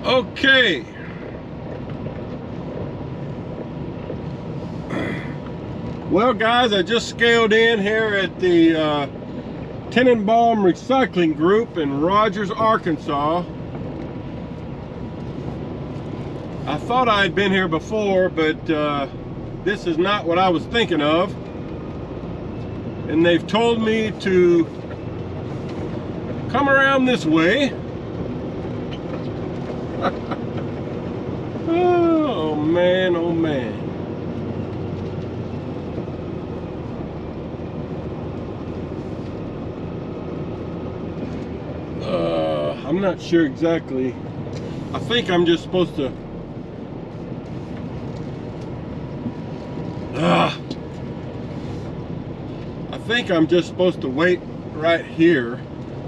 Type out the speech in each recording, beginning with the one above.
Okay. Well, guys, I just scaled in here at the Tenenbaum Recycling Group in Rogers, Arkansas. I thought I had been here before, but this is not what I was thinking of. And they've told me to come around this way. Oh man, oh man. I'm not sure exactly. I think I'm just supposed to I think I'm just supposed to wait right here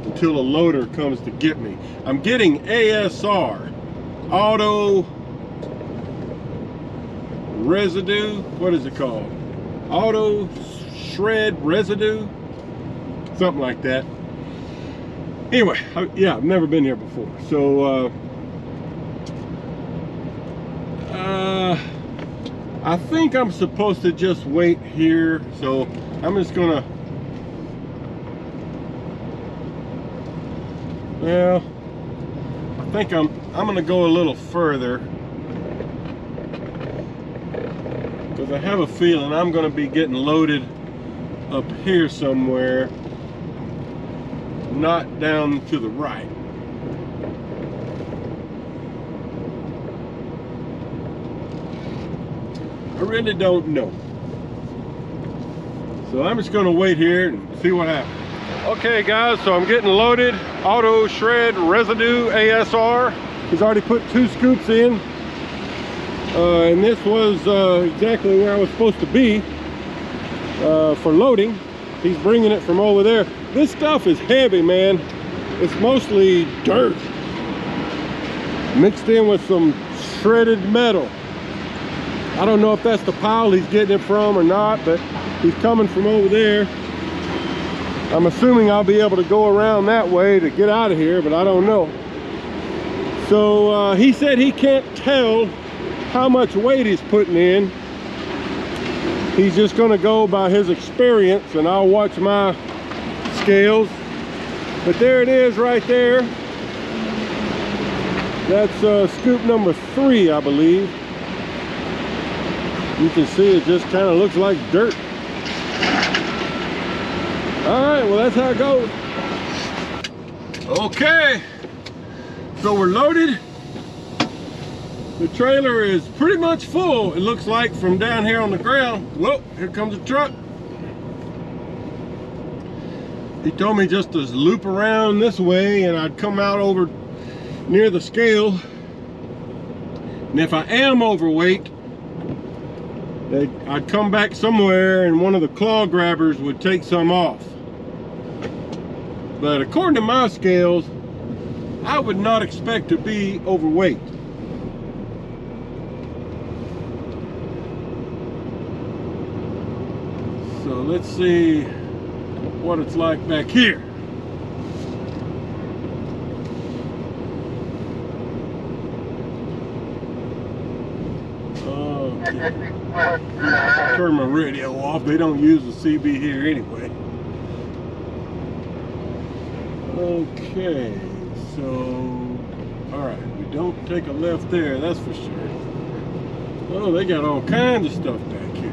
until the loader comes to get me. I'm getting ASR, auto residue, what is it called? Auto shred residue, something like that. Anyway, yeah, I've never been here before, so I think I'm supposed to just wait here, so I'm just gonna, well, I think I'm gonna go a little further, because I have a feeling I'm gonna be getting loaded up here somewhere, not down to the right. I really don't know. So I'm just gonna wait here and see what happens. Okay guys, so I'm getting loaded. Auto shred residue ASR. He's already put 2 scoops in. And this was exactly where I was supposed to be for loading. He's bringing it from over there. This stuff is heavy, man. It's mostly dirt mixed in with some shredded metal. I don't know if that's the pile he's getting it from or not, but he's coming from over there. I'm assuming I'll be able to go around that way to get out of here, but I don't know. So he said he can't tell how much weight he's putting in. He's just gonna go by his experience, and I'll watch my scales. But there it is right there. That's scoop number 3, I believe. You can see it just kind of looks like dirt. All right, well, that's how it goes. Okay, so we're loaded. The trailer is pretty much full, it looks like, from down here on the ground. Whoa, here comes a truck. He told me just to loop around this way and I'd come out over near the scale. And if I am overweight, I'd come back somewhere and one of the claw grabbers would take some off. But according to my scales, I would not expect to be overweight. So let's see what it's like back here. Okay. Turn my radio off. They don't use the CB here anyway. Okay, so all right, we don't take a left there, that's for sure. Oh, they got all kinds of stuff back here.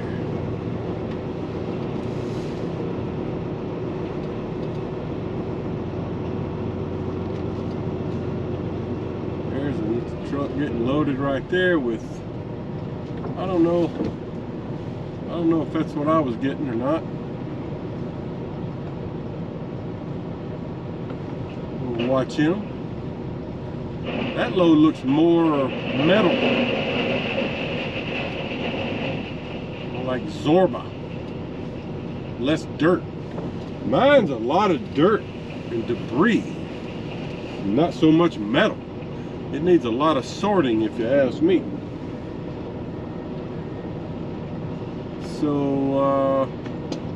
There's a truck getting loaded right there with, I don't know if that's what I was getting or not. We'll watch him. That load looks more metal, more like Zorba, less dirt. Mine's a lot of dirt and debris, not so much metal. It needs a lot of sorting, if you ask me. So,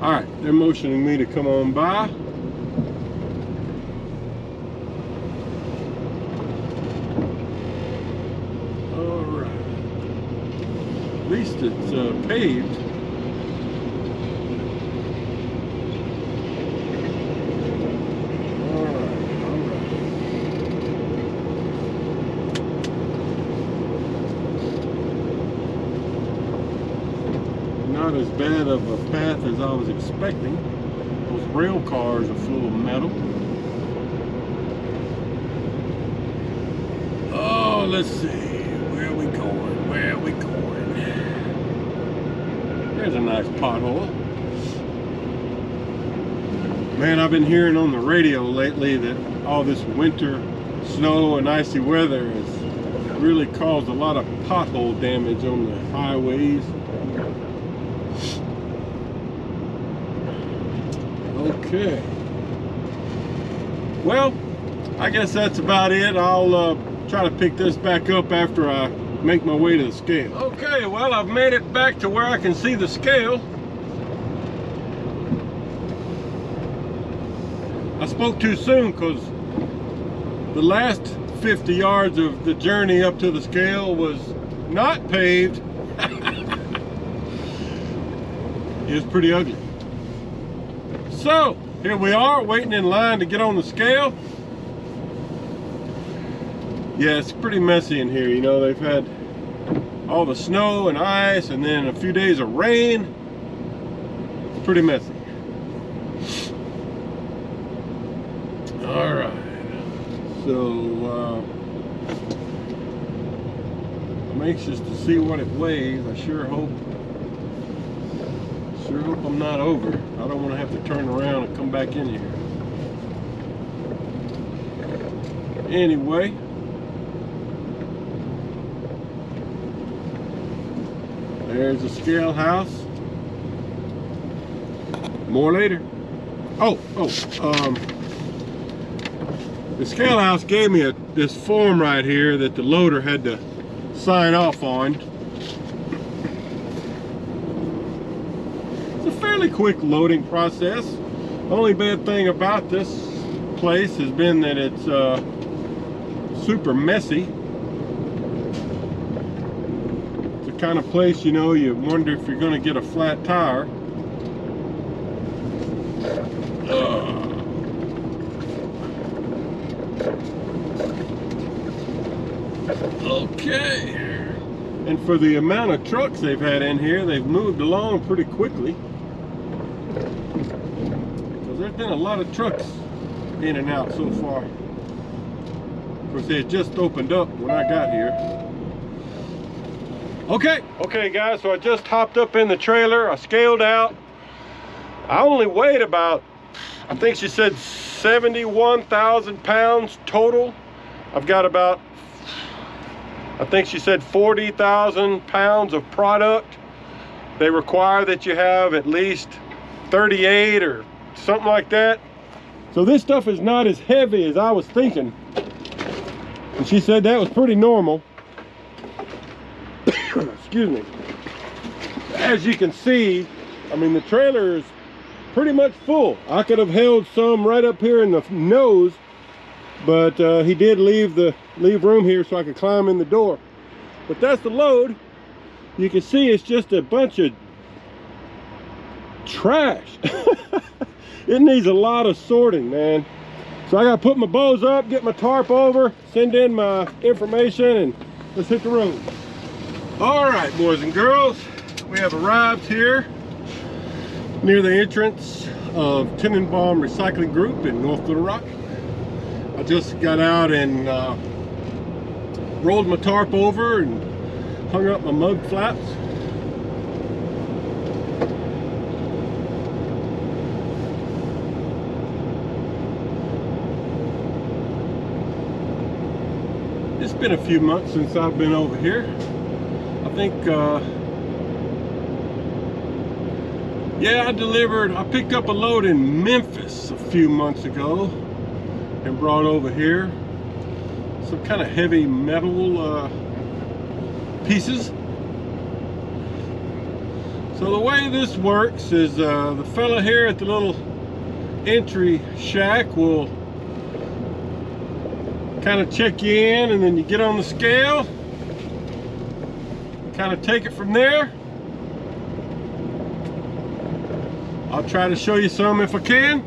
all right, they're motioning me to come on by. At least it's paved. Not as bad of a path as I was expecting. Those rail cars are full of metal. Oh, let's see. Where are we going? Where are we going? There's a nice pothole. Man, I've been hearing on the radio lately that all this winter snow and icy weather has really caused a lot of pothole damage on the highways. Okay. Well, I guess that's about it. I'll try to pick this back up after I make my way to the scale. Okay, well, I've made it back to where I can see the scale. I spoke too soon because the last 50 yards of the journey up to the scale was not paved. It was pretty ugly. So, here we are, waiting in line to get on the scale. Yeah, it's pretty messy in here. You know, they've had all the snow and ice and then a few days of rain. It's pretty messy. All right. So, I'm anxious to see what it weighs. I sure hope I'm not over. I don't want to have to turn around and come back in here. Anyway, there's the scale house. More later. The scale house gave me this form right here that the loader had to sign off on. Fairly quick loading process. The only bad thing about this place has been that it's super messy. It's the kind of place, you know, you wonder if you're going to get a flat tire. Okay. And for the amount of trucks they've had in here, they've moved along pretty quickly. There's been a lot of trucks in and out so far. Of course, they had just opened up when I got here. Okay guys, so I just hopped up in the trailer. I scaled out. I only weighed about, I think she said 71,000 pounds total. I've got about, I think she said 40,000 pounds of product. They require that you have at least 38 or something like that. So this stuff is not as heavy as I was thinking. And she said that was pretty normal. Excuse me. As you can see, I mean, the trailer is pretty much full. I could have held some right up here in the nose, but he did leave room here so I could climb in the door. But that's the load. You can see it's just a bunch of trash. It needs a lot of sorting, man. So I gotta put my bows up, get my tarp over, send in my information, and let's hit the road. All right, boys and girls, we have arrived here near the entrance of Tenenbaum Recycling Group in North Little Rock. I just got out and rolled my tarp over and hung up my mud flaps. It's been a few months since I've been over here. I think, yeah, I picked up a load in Memphis a few months ago and brought over here some kind of heavy metal pieces. So the way this works is the fella here at the little entry shack will kind of check you in, and then you get on the scale, kind of take it from there. I'll try to show you some if I can.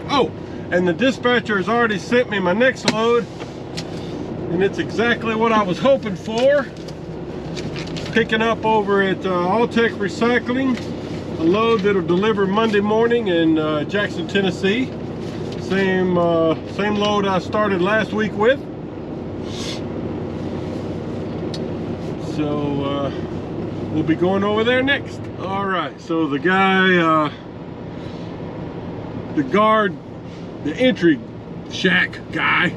Oh, and the dispatcher has already sent me my next load, and it's exactly what I was hoping for. Picking up over at Alltech Recycling, a load that'll deliver Monday morning in Jackson, Tennessee. Same load I started last week with. So we'll be going over there next. All right, so the guy, the guard, the entry shack guy,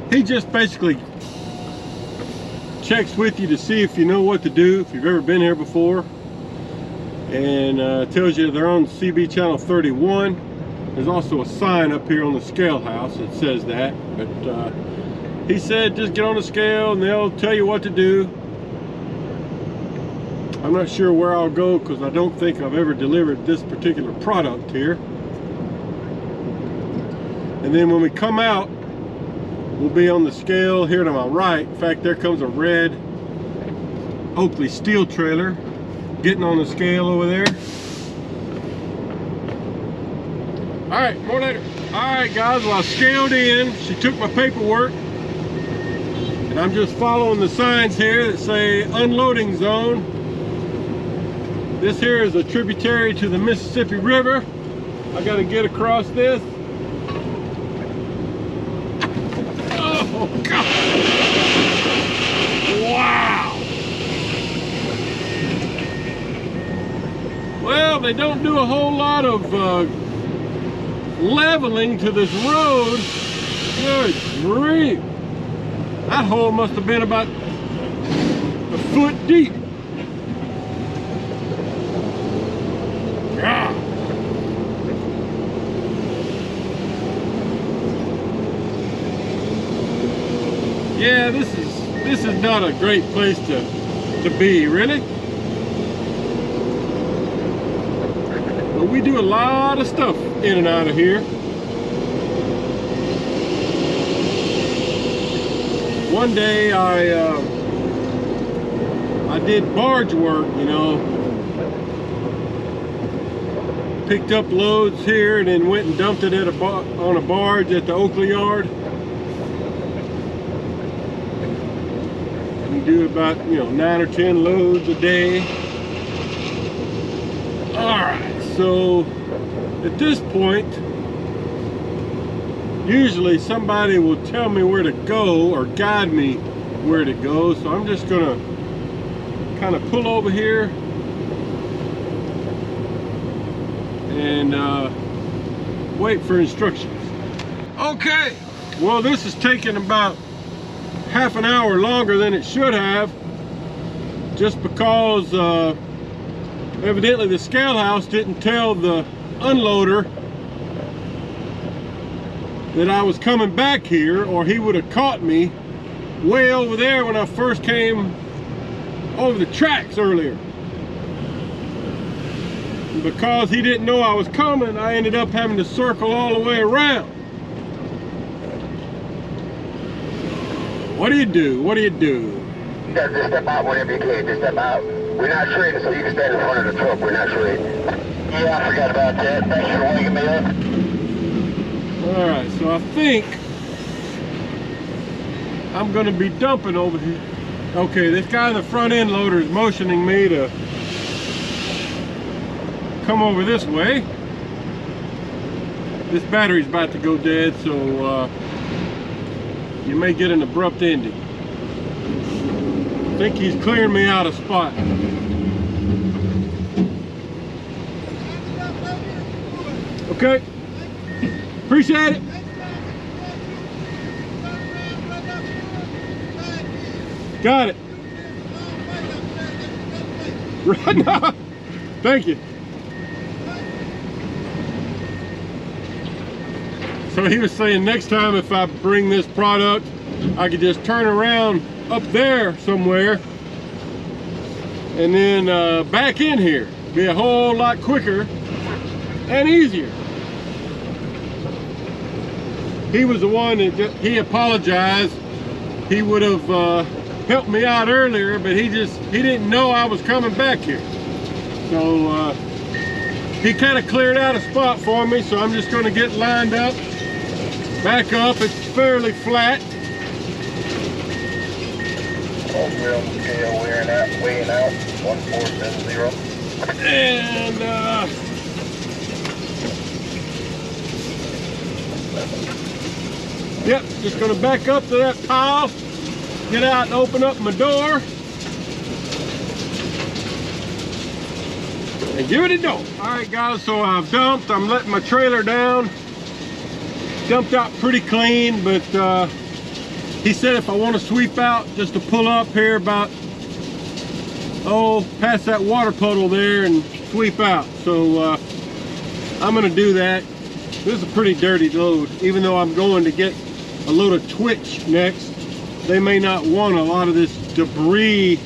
he just basically checks with you to see if you know what to do, if you've ever been here before, and tells you they're on CB channel 31. There's also a sign up here on the scale house that says that, but he said just get on the scale and they'll tell you what to do. I'm not sure where I'll go because I don't think I've ever delivered this particular product here. And then when we come out, we'll be on the scale here to my right. In fact, there comes a red Oakley steel trailer getting on the scale over there. All right, more later. All right, guys, well, I scaled in. She took my paperwork. And I'm just following the signs here that say unloading zone. This here is a tributary to the Mississippi River. I got to get across this. Oh, God. Wow. Well, they don't do a whole lot of leveling to this road. Good grief. That hole must have been about a foot deep. Yeah. Yeah, this is not a great place to be, really. But we do a lot of stuff in and out of here. One day I did barge work, you know. Picked up loads here and then went and dumped it at on a barge at the Oakley yard. We do about, you know, 9 or 10 loads a day. All right, so at this point, usually somebody will tell me where to go or guide me where to go. So I'm just gonna kind of pull over here and wait for instructions. Okay, well, this is taking about half an hour longer than it should have, just because evidently the scale house didn't tell the unloader that I was coming back here, or he would have caught me way over there when I first came over the tracks earlier. And because he didn't know I was coming, I ended up having to circle all the way around. What do you do? What do you do? Just step out whenever you can. Just step out. We're not trading, so you can stand in front of the truck. We're not trading. Yeah, I forgot about that. Thanks for waking me up. All right, so I think I'm going to be dumping over here. Okay, this guy in the front end loader is motioning me to come over this way. This battery's about to go dead, so you may get an abrupt ending. I think he's clearing me out of spot. Okay, appreciate it. Got it. Right now. Thank you. So he was saying next time if I bring this product, I could just turn around up there somewhere and then back in here. Be a whole lot quicker and easier. He was the one that he apologized he would have helped me out earlier, but he didn't know I was coming back here. So he kind of cleared out a spot for me, so I'm just going to get lined up, back up. It's fairly flat. Real scale weighing out 1470. And yep, just gonna back up to that pile, get out and open up my door, and give it a go. All right, guys, so I've dumped. I'm letting my trailer down. Dumped out pretty clean, but he said if I want to sweep out, just to pull up here about, past that water puddle there and sweep out. So I'm gonna do that. This is a pretty dirty load, even though I'm going to get a load of twitch next. They may not want a lot of this debris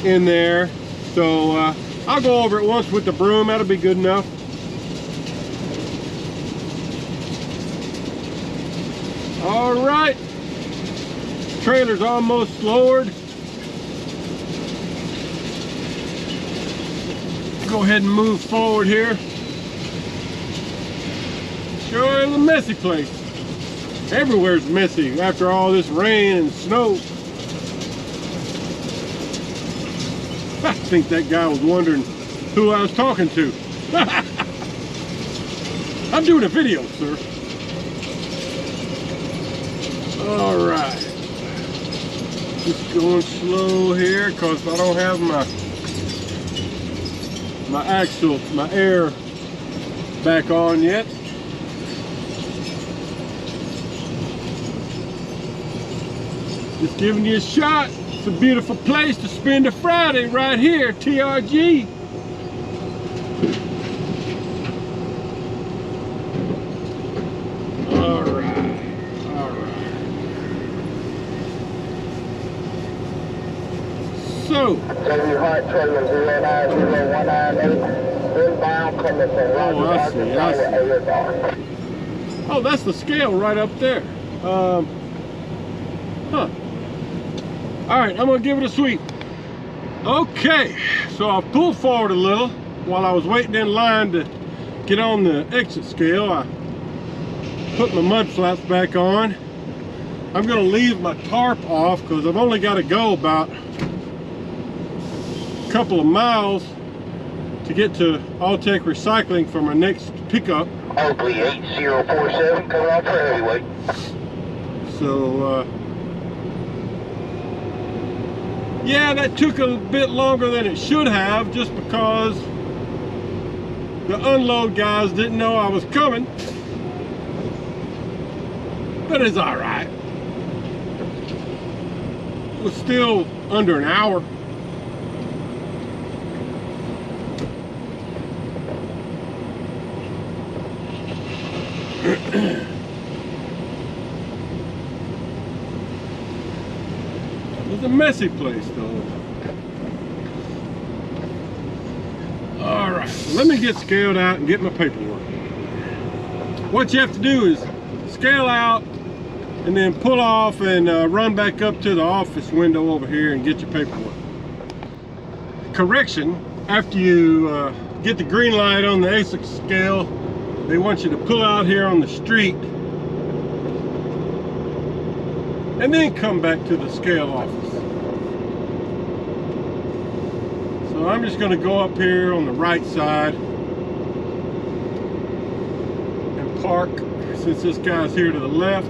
in there, so I'll go over it once with the broom. That'll be good enough. All right, trailer's almost lowered. Go ahead and move forward here. Sure is a messy place. Everywhere's messy after all this rain and snow. I think that guy was wondering who I was talking to. I'm doing a video, sir. All right. Just going slow here because I don't have my air back on yet. Just giving you a shot. It's a beautiful place to spend a Friday right here, TRG. All right. So, I see. Oh, that's the scale right up there. All right, I'm gonna give it a sweep. Okay, so I pulled forward a little while I was waiting in line to get on the exit scale. I put my mud flaps back on. I'm gonna leave my tarp off because I've only got to go about a couple of miles to get to All-Tech Recycling for my next pickup. Oakley 8047 coming off for heavyweight. So, yeah, that took a bit longer than it should have just because the unload guys didn't know I was coming. But it's all right. It was still under an hour. It's a messy place though. All right, so let me get scaled out and get my paperwork. What you have to do is scale out and then pull off and run back up to the office window over here and get your paperwork. Correction, after you get the green light on the ASR scale, they want you to pull out here on the street and then come back to the scale office. So I'm just going to go up here on the right side and park since this guy's here to the left.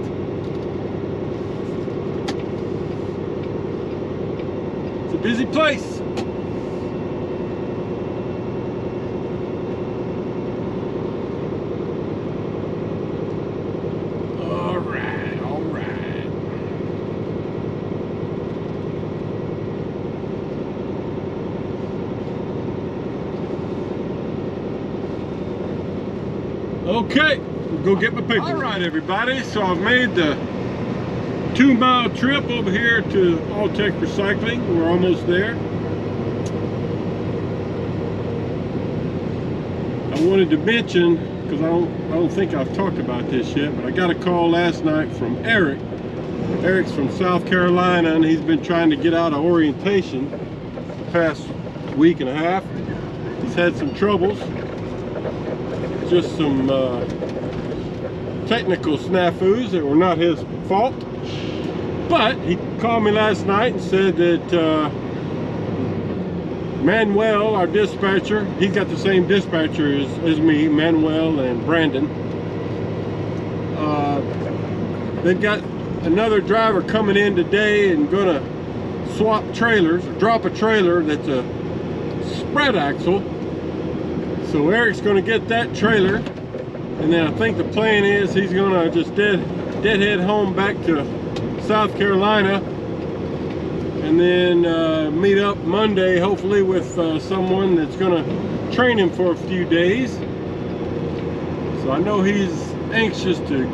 It's a busy place. Okay, we'll go get my paper. All right, everybody, so I've made the 2-mile trip over here to All-Tech Recycling. We're almost there. I wanted to mention, because I don't think I've talked about this yet, but I got a call last night from Eric Eric's from South Carolina, and he's been trying to get out of orientation the past week and a half. He's had some troubles, just some technical snafus that were not his fault. But he called me last night and said that Manuel, our dispatcher, he's got the same dispatcher as me, Manuel and Brandon. They've got another driver coming in today and gonna swap trailers, or drop a trailer that's a spread axle. So Eric's gonna get that trailer, and then I think the plan is he's gonna just deadhead home back to South Carolina, and then meet up Monday hopefully with someone that's gonna train him for a few days. So I know he's anxious to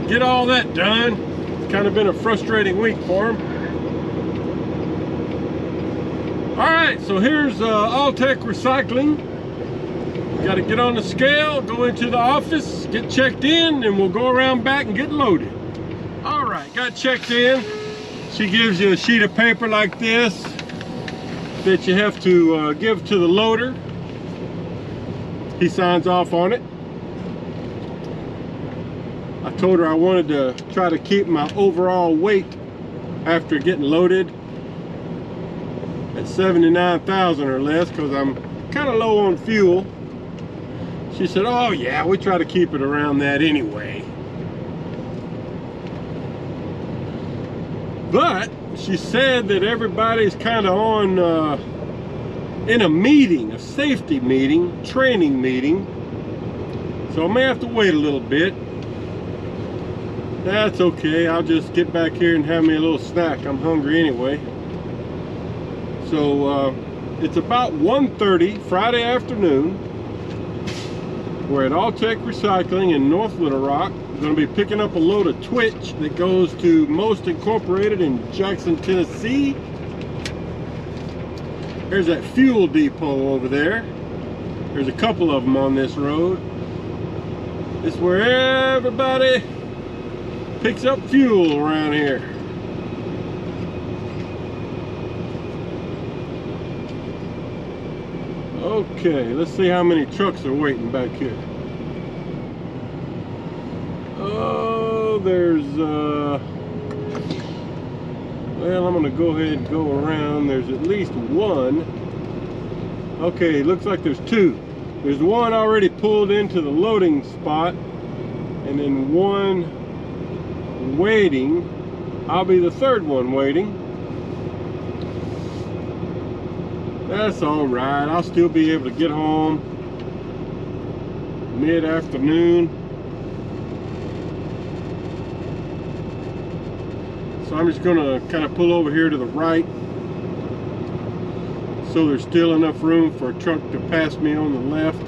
get all that done. It's kind of been a frustrating week for him. All right, so here's Alltech Recycling. Got to get on the scale, go into the office, get checked in, and we'll go around back and get loaded. All right, got checked in. She gives you a sheet of paper like this that you have to give to the loader. He signs off on it. I told her I wanted to try to keep my overall weight after getting loaded at 79,000 or less, because I'm kind of low on fuel. She said, oh yeah, we try to keep it around that anyway. But she said that everybody's kind of on in a meeting, a safety meeting, training meeting. So I may have to wait a little bit. That's okay, I'll just get back here and have me a little snack. I'm hungry anyway. So it's about 1:30 Friday afternoon. We're at Alltech Recycling in North Little Rock. We're going to be picking up a load of Twitch that goes to Most Incorporated in Jackson, Tennessee. There's that fuel depot over there. There's a couple of them on this road. This is where everybody picks up fuel around here. Okay, let's see how many trucks are waiting back here. Oh, there's well, I'm gonna go ahead and go around. There's at least one. Okay, looks like there's two. There's one already pulled into the loading spot, and then one waiting. I'll be the third one waiting. That's all right. I'll still be able to get home mid-afternoon. So I'm just gonna kind of pull over here to the right, so there's still enough room for a truck to pass me on the left,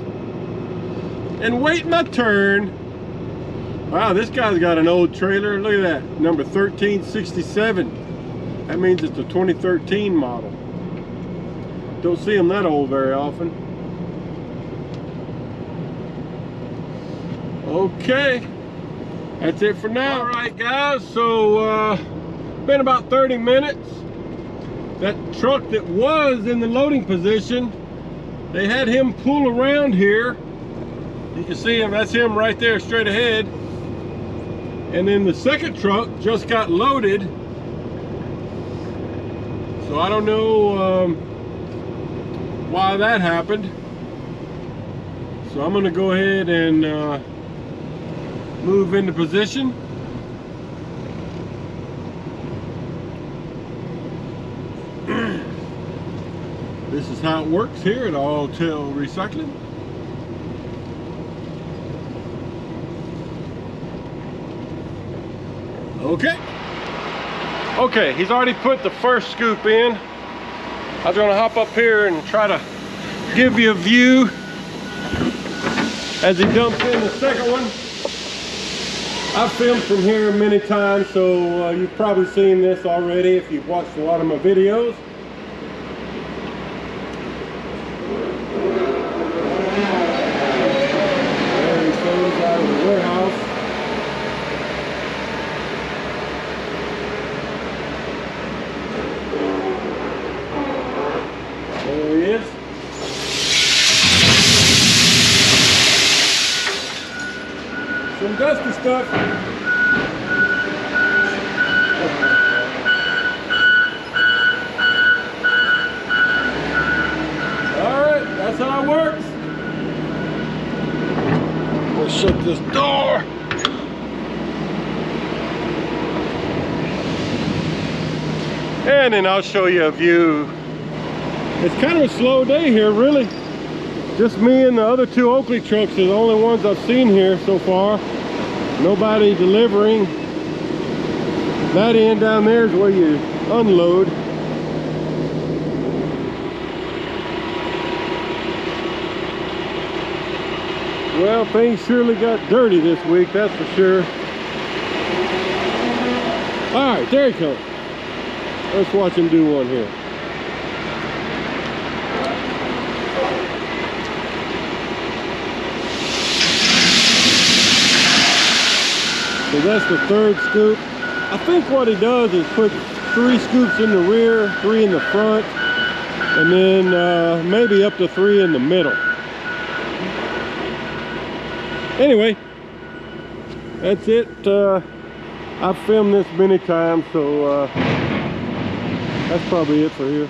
and wait my turn. Wow, this guy's got an old trailer. Look at that, number 1367. That means it's a 2013 model. Don't see them that old very often. Okay, that's it for now. All right, guys, so been about 30 minutes. That truck that was in the loading position, they had him pull around here. You can see him, that's him right there straight ahead. And then the second truck just got loaded. So I don't know why that happened. So I'm gonna go ahead and move into position. This is how it works here at Alltech Recycling. Okay, he's already put the first scoop in. I was gonna hop up here and try to give you a view as he dumps in the second one. I've filmed from here many times, so you've probably seen this already if you've watched a lot of my videos. There he comes out of the warehouse. some dusty stuff. All right, that's how it works. Let's shut this door. And then I'll show you a view. It's kind of a slow day here, really. Just me and the other two Oakley trucks are the only ones I've seen here so far. Nobody delivering. That end down there is where you unload. Well, things surely got dirty this week, that's for sure. All right, there he comes. Let's watch him do one here. So that's the third scoop. I think what he does is put 3 scoops in the rear, 3 in the front, and then maybe up to 3 in the middle. Anyway, that's it. I've filmed this many times, so that's probably it for here.